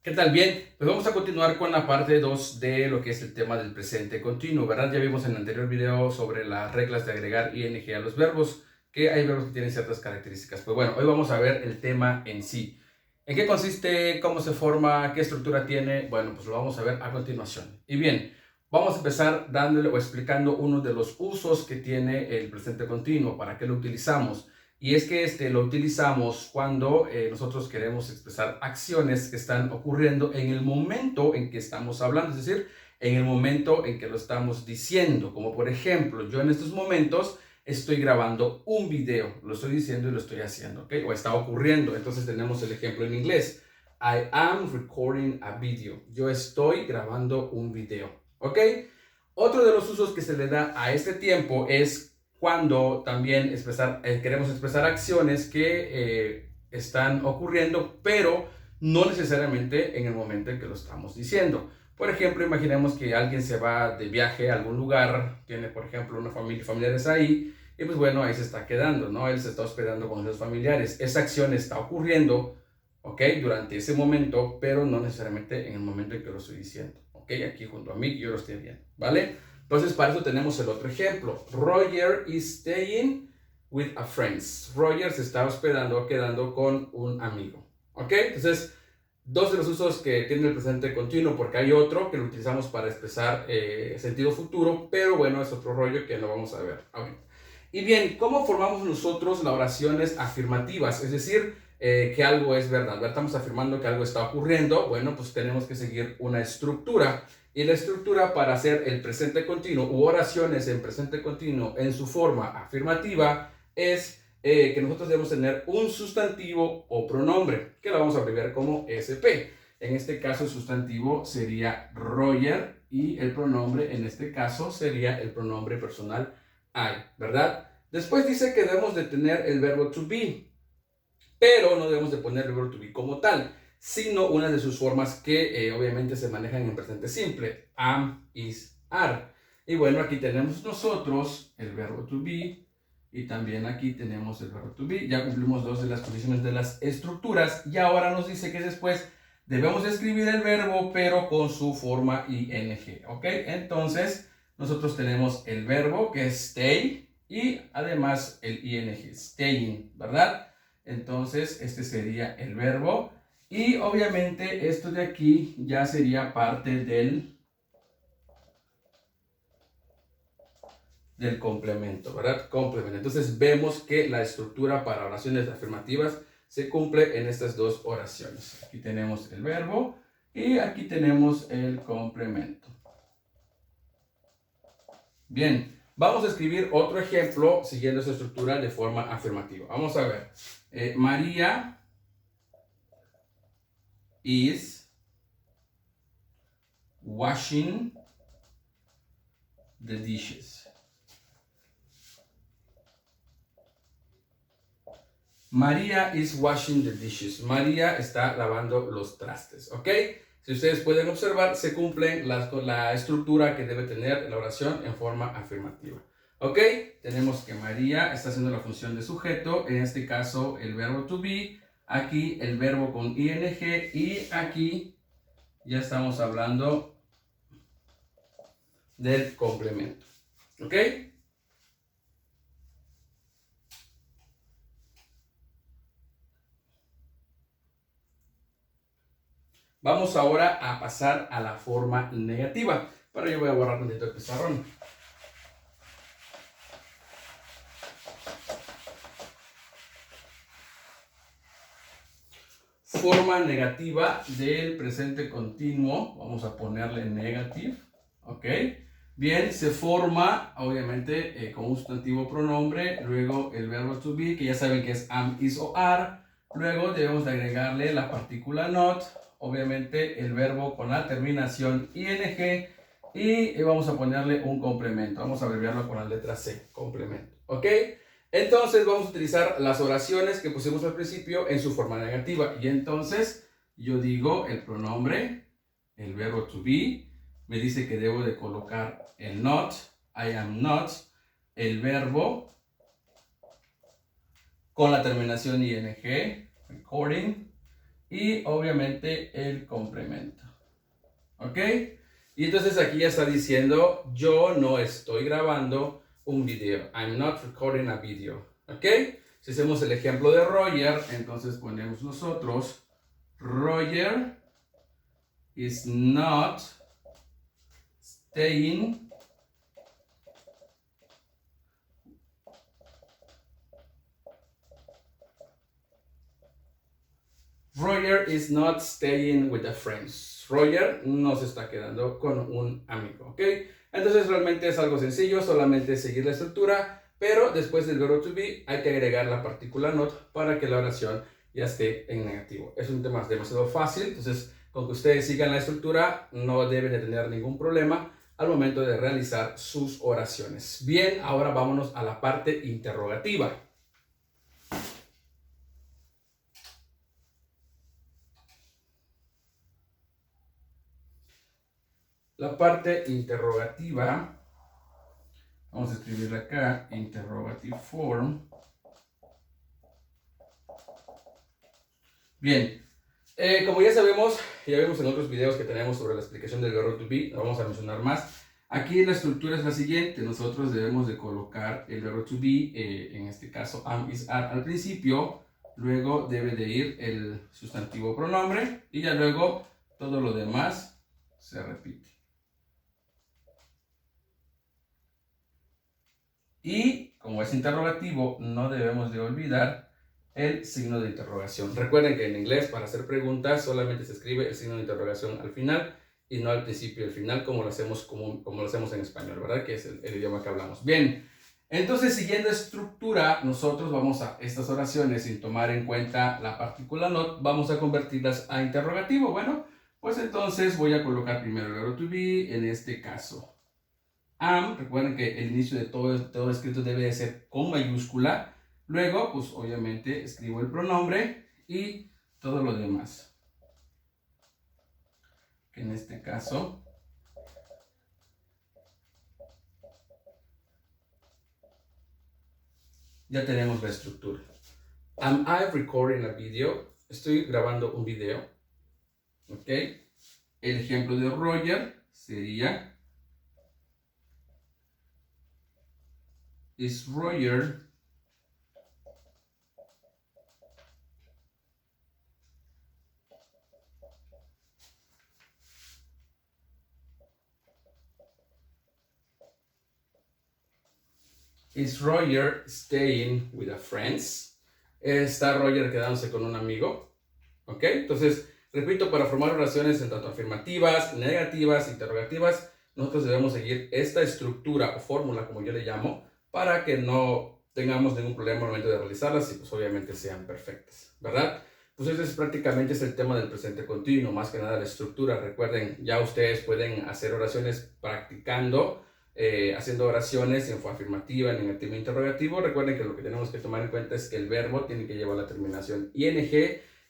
¿Qué tal? Bien, pues vamos a continuar con la parte 2 de lo que es el tema del presente continuo, ¿verdad? Ya vimos en el anterior video sobre las reglas de agregar ing a los verbos, que hay verbos que tienen ciertas características. Pues bueno, hoy vamos a ver el tema en sí. ¿En qué consiste? ¿Cómo se forma? ¿Qué estructura tiene? Bueno, pues lo vamos a ver a continuación. Y bien, vamos a empezar dándole o explicando uno de los usos que tiene el presente continuo, para qué lo utilizamos. Y es que lo utilizamos cuando nosotros queremos expresar acciones que están ocurriendo en el momento en que estamos hablando, es decir, en el momento en que lo estamos diciendo. Como por ejemplo, yo en estos momentos estoy grabando un video, lo estoy diciendo y lo estoy haciendo, ¿ok? O está ocurriendo. Entonces tenemos el ejemplo en inglés. I am recording a video. Yo estoy grabando un video, ¿ok? Otro de los usos que se le da a este tiempo es cuando también queremos expresar acciones que están ocurriendo, pero no necesariamente en el momento en que lo estamos diciendo. Por ejemplo, imaginemos que alguien se va de viaje a algún lugar, tiene por ejemplo una familia, familiares ahí, y pues bueno, ahí se está quedando, ¿no? Él se está hospedando con sus familiares. Esa acción está ocurriendo, ¿ok? Durante ese momento, pero no necesariamente en el momento en que lo estoy diciendo, ¿ok? Aquí junto a mí, yo lo estoy viendo, ¿vale? Entonces, para eso tenemos el otro ejemplo. Roger is staying with a friend. Roger se está hospedando, quedando con un amigo, ¿ok? Entonces, dos de los usos que tiene el presente continuo, porque hay otro que lo utilizamos para expresar sentido futuro, pero bueno, es otro rollo que no vamos a ver. Okay. Y bien, ¿cómo formamos nosotros las oraciones afirmativas? Es decir, que algo es verdad. Estamos afirmando que algo está ocurriendo. Bueno, pues tenemos que seguir una estructura. Y la estructura para hacer el presente continuo u oraciones en presente continuo en su forma afirmativa es que nosotros debemos tener un sustantivo o pronombre, que lo vamos a abreviar como SP. En este caso el sustantivo sería Roger y el pronombre en este caso sería el pronombre personal I, ¿verdad? Después dice que debemos de tener el verbo to be, pero no debemos de poner el verbo to be como tal, sino una de sus formas que obviamente se manejan en presente simple, am, is, are. Y bueno, aquí tenemos nosotros el verbo to be y también aquí tenemos el verbo to be. Ya cumplimos dos de las condiciones de las estructuras y ahora nos dice que después debemos escribir el verbo pero con su forma ing, ¿ok? Entonces nosotros tenemos el verbo que es stay y además el ing, staying, ¿verdad? Entonces, este sería el verbo. Y obviamente esto de aquí ya sería parte del complemento, ¿verdad? Complemento. Entonces, vemos que la estructura para oraciones afirmativas se cumple en estas dos oraciones. Aquí tenemos el verbo y aquí tenemos el complemento. Bien, vamos a escribir otro ejemplo siguiendo esa estructura de forma afirmativa. Vamos a ver. María is washing the dishes. María is washing the dishes. María está lavando los trastes, ¿ok? Si ustedes pueden observar, se cumplen la estructura que debe tener la oración en forma afirmativa. ¿Ok? Tenemos que María está haciendo la función de sujeto, en este caso el verbo to be, aquí el verbo con ing y aquí ya estamos hablando del complemento. ¿Ok? Vamos ahora a pasar a la forma negativa. Pero yo voy a borrar un poquito el pizarrón. Forma negativa del presente continuo. Vamos a ponerle negative. ¿Ok? Bien, se forma obviamente con un sustantivo pronombre, luego el verbo to be, que ya saben que es am, is o are. Luego debemos de agregarle la partícula not, obviamente el verbo con la terminación ing y vamos a ponerle un complemento. Vamos a abreviarlo con la letra C, complemento. ¿Ok? Entonces vamos a utilizar las oraciones que pusimos al principio en su forma negativa. Y entonces yo digo el pronombre, el verbo to be, me dice que debo de colocar el not, I am not, el verbo con la terminación ing, recording, y obviamente el complemento. ¿Ok? Y entonces aquí ya está diciendo, yo no estoy grabando un video. I'm not recording a video. ¿Ok? Si hacemos el ejemplo de Roger, entonces ponemos nosotros, Roger is not staying Roger is not staying with a friends. Roger no se está quedando con un amigo, ¿ok? Entonces realmente es algo sencillo, solamente seguir la estructura, pero después del verbo to be hay que agregar la partícula not para que la oración ya esté en negativo. Es un tema demasiado fácil, entonces con que ustedes sigan la estructura no deben de tener ningún problema al momento de realizar sus oraciones. Bien, ahora vámonos a la parte interrogativa. La parte interrogativa, vamos a escribirla acá, interrogative form. Bien, como ya sabemos, ya vimos en otros videos que tenemos sobre la explicación del verbo to be, no vamos a mencionar más. Aquí la estructura es la siguiente, nosotros debemos de colocar el verbo to be, en este caso am, is, are al principio, luego debe de ir el sustantivo pronombre y ya luego todo lo demás se repite. Y como es interrogativo, no debemos de olvidar el signo de interrogación. Recuerden que en inglés para hacer preguntas solamente se escribe el signo de interrogación al final y no al principio y al final como lo hacemos, como lo hacemos en español, ¿verdad? Que es el idioma que hablamos. Bien, entonces siguiendo estructura, nosotros vamos a estas oraciones sin tomar en cuenta la partícula not, vamos a convertirlas a interrogativo. Bueno, pues entonces voy a colocar primero el verbo to be, en este caso am. Recuerden que el inicio de todo escrito debe de ser con mayúscula. Luego, pues obviamente escribo el pronombre y todo lo demás. Que en este caso ya tenemos la estructura. Am I recording a video? Estoy grabando un video. ¿Ok? El ejemplo de Roger sería: Is Roger staying with a friends? ¿Está Roger quedándose con un amigo? ¿Ok? Entonces, repito, para formar oraciones en tanto afirmativas, negativas, interrogativas, nosotros debemos seguir esta estructura o fórmula, como yo le llamo, para que no tengamos ningún problema al momento de realizarlas y pues obviamente sean perfectas, ¿verdad? Pues ese es prácticamente el tema del presente continuo, más que nada la estructura. Recuerden, ya ustedes pueden hacer oraciones practicando, haciendo oraciones en afirmativa, negativo e interrogativo. Recuerden que lo que tenemos que tomar en cuenta es que el verbo tiene que llevar la terminación ing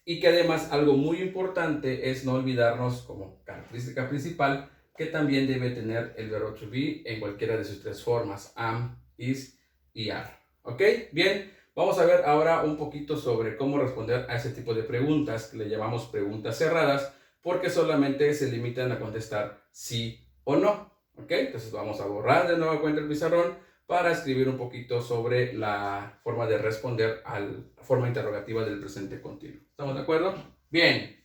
y que además algo muy importante es no olvidarnos como característica principal que también debe tener el verbo to be en cualquiera de sus tres formas, am, is y are. ¿Ok? Bien, vamos a ver ahora un poquito sobre cómo responder a ese tipo de preguntas que le llamamos preguntas cerradas, porque solamente se limitan a contestar sí o no. ¿Ok? Entonces vamos a borrar de nueva cuenta el pizarrón para escribir un poquito sobre la forma de responder a la forma interrogativa del presente continuo. ¿Estamos de acuerdo? Bien.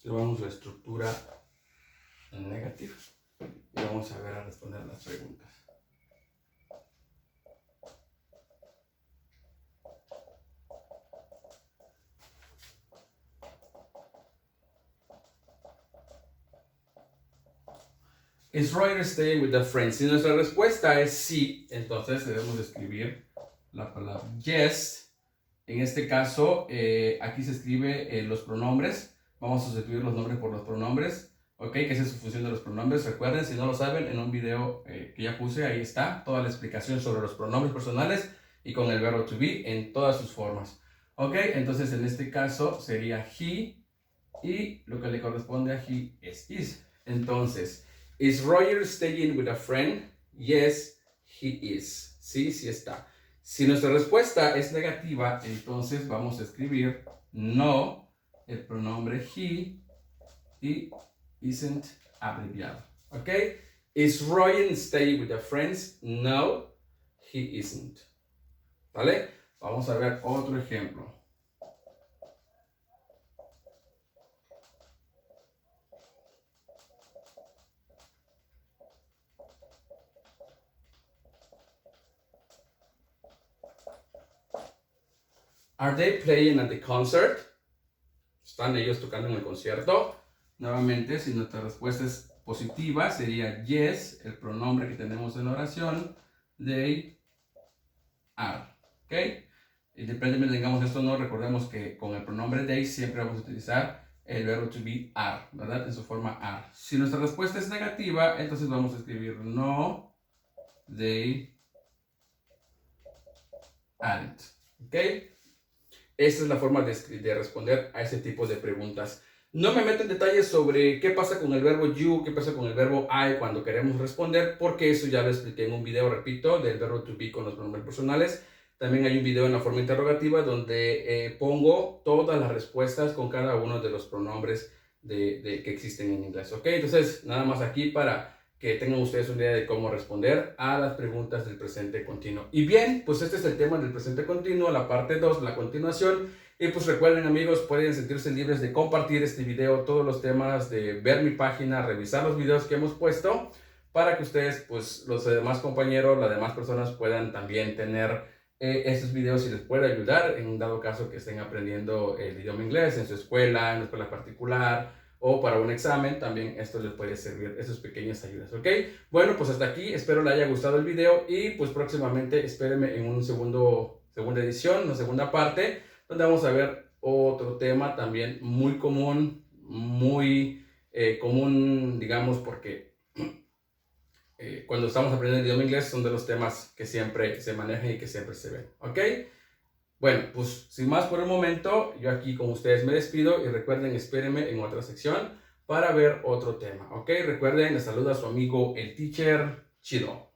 Vamos a la estructura negativa y vamos a ver a responder las preguntas. Is Roger staying with a friend? Si nuestra respuesta es sí, entonces debemos escribir la palabra yes. En este caso, aquí se escribe los pronombres. Vamos a sustituir los nombres por los pronombres. ¿Ok? Que esa es su función de los pronombres. Recuerden, si no lo saben, en un video que ya puse, ahí está toda la explicación sobre los pronombres personales y con el verbo to be en todas sus formas. Ok, entonces en este caso sería he y lo que le corresponde a he es is. Entonces, ¿is Roger staying with a friend? Yes, he is. Sí, sí está. Si nuestra respuesta es negativa, entonces vamos a escribir no, el pronombre he y isn't abreviado. ¿Ok? ¿Is Ryan staying with a friends? No, he isn't. ¿Vale? Vamos a ver otro ejemplo. Are they playing at the concert? ¿Están ellos tocando en el concierto? Nuevamente, si nuestra respuesta es positiva, sería yes, el pronombre que tenemos en la oración. They are. ¿Ok? Independientemente tengamos esto o no, recordemos que con el pronombre they siempre vamos a utilizar el verbo to be are, ¿verdad? En su forma are. Si nuestra respuesta es negativa, entonces vamos a escribir no, they aren't. ¿Ok? Esta es la forma de responder a ese tipo de preguntas. No me meto en detalles sobre qué pasa con el verbo you, qué pasa con el verbo I cuando queremos responder, porque eso ya lo expliqué en un video, repito, del verbo to be con los pronombres personales. También hay un video en la forma interrogativa donde pongo todas las respuestas con cada uno de los pronombres que existen en inglés. ¿Ok? Entonces, nada más aquí para que tengan ustedes una idea de cómo responder a las preguntas del presente continuo. Y bien, pues este es el tema del presente continuo, la parte 2, la continuación. Y pues recuerden amigos, pueden sentirse libres de compartir este video, todos los temas, de ver mi página, revisar los videos que hemos puesto, para que ustedes, pues los demás compañeros, las demás personas puedan también tener estos videos y les pueda ayudar en un dado caso que estén aprendiendo el idioma inglés en su escuela, en una escuela particular, o para un examen. También esto les puede servir, esas pequeñas ayudas, ¿ok? Bueno, pues hasta aquí, espero les haya gustado el video y pues próximamente espérenme en una segunda edición, una segunda parte, donde vamos a ver otro tema también muy común, común, digamos, porque cuando estamos aprendiendo el idioma inglés son de los temas que siempre se manejan y que siempre se ven, ¿ok? Bueno, pues sin más por el momento, yo aquí con ustedes me despido y recuerden, espérenme en otra sección para ver otro tema, ¿ok? Recuerden, les saluda su amigo el Teacher Chido.